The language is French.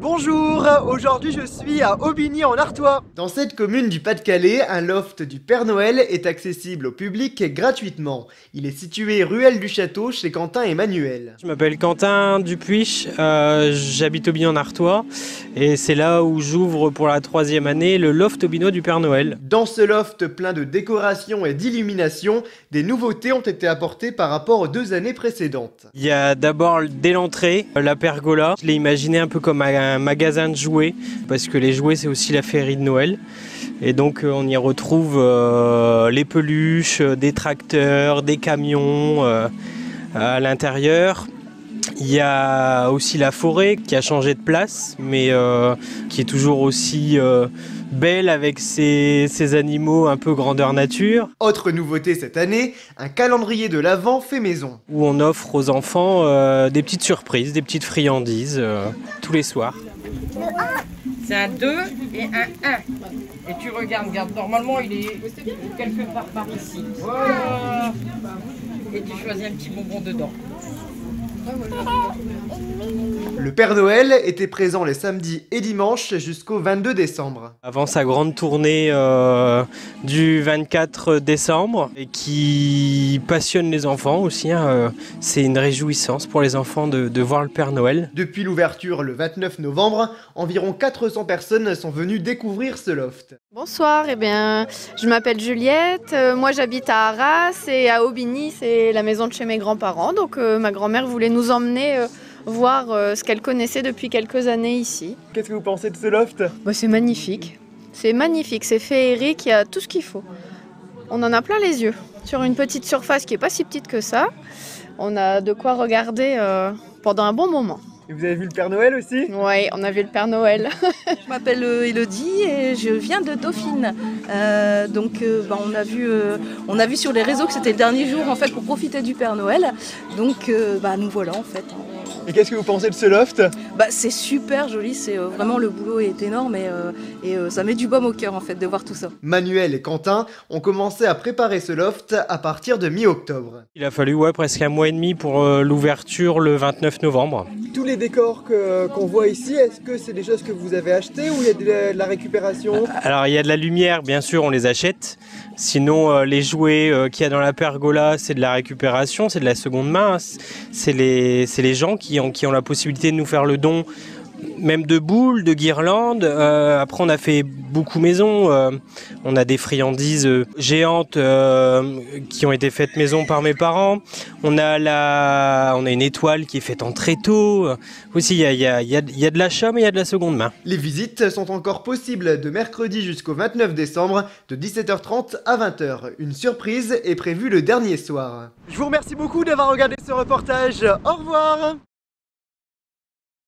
Bonjour, aujourd'hui je suis à Aubigny en Artois. Dans cette commune du Pas-de-Calais, un loft du Père Noël est accessible au public gratuitement. Il est situé ruelle du Château chez Quentin et Manuel. Je m'appelle Quentin Dupuis, j'habite Aubigny en Artois et c'est là où j'ouvre pour la 3e année le loft aubignois du Père Noël. Dans ce loft plein de décorations et d'illuminations, des nouveautés ont été apportées par rapport aux 2 années précédentes. Il y a d'abord dès l'entrée la pergola. Je l'ai imaginé un peu comme un magasin de jouets parce que les jouets c'est aussi la féerie de Noël. Et donc on y retrouve les peluches, des tracteurs, des camions à l'intérieur. Il y a aussi la forêt qui a changé de place mais qui est toujours aussi belle avec ses animaux un peu grandeur nature. Autre nouveauté cette année, un calendrier de l'Avent fait maison. Où on offre aux enfants des petites surprises, des petites friandises tous les soirs. C'est un 2 et un 1. Et tu regarde, normalement il est quelque part par ici. Voilà. Et tu choisis un petit bonbon dedans. Le Père Noël était présent les samedis et dimanches jusqu'au 22 décembre. Avant sa grande tournée du 24 décembre et qui passionne les enfants aussi, c'est une réjouissance pour les enfants de voir le Père Noël. Depuis l'ouverture le 29 novembre, environ 400 personnes sont venues découvrir ce loft. Bonsoir, je m'appelle Juliette, moi j'habite à Arras et à Aubigny, c'est la maison de chez mes grands-parents, donc ma grand-mère voulait nous emmener voir ce qu'elle connaissait depuis quelques années ici. Qu'est-ce que vous pensez de ce loft ? C'est magnifique, c'est féerique, il y a tout ce qu'il faut. On en a plein les yeux, sur une petite surface qui n'est pas si petite que ça, on a de quoi regarder pendant un bon moment. Et vous avez vu le Père Noël aussi ? Oui, on a vu le Père Noël. Je m'appelle Elodie et je viens de Dauphine. On a vu sur les réseaux que c'était le dernier jour en fait pour profiter du Père Noël. Donc nous voilà en fait. Et qu'est-ce que vous pensez de ce loft ? C'est super joli, c'est vraiment le boulot est énorme et ça met du baume au cœur en fait de voir tout ça. Manuel et Quentin ont commencé à préparer ce loft à partir de mi-octobre. Il a fallu presque un mois et demi pour l'ouverture le 29 novembre. Tous les décors qu'on voit ici, est-ce que c'est des choses que vous avez achetées ou il y a de la récupération ? Alors il y a de la lumière, bien sûr, on les achète. Sinon, les jouets qu'il y a dans la pergola, c'est de la récupération, c'est de la seconde main. C'est les gens qui ont la possibilité de nous faire le don, même de boules, de guirlandes. Après, on a fait beaucoup maison. On a des friandises géantes qui ont été faites maison par mes parents. On a une étoile qui est faite en tréteau. Aussi, il y a de l'achat, mais il y a de la seconde main. Les visites sont encore possibles de mercredi jusqu'au 29 décembre, de 17h30 à 20h. Une surprise est prévue le dernier soir. Je vous remercie beaucoup d'avoir regardé ce reportage. Au revoir.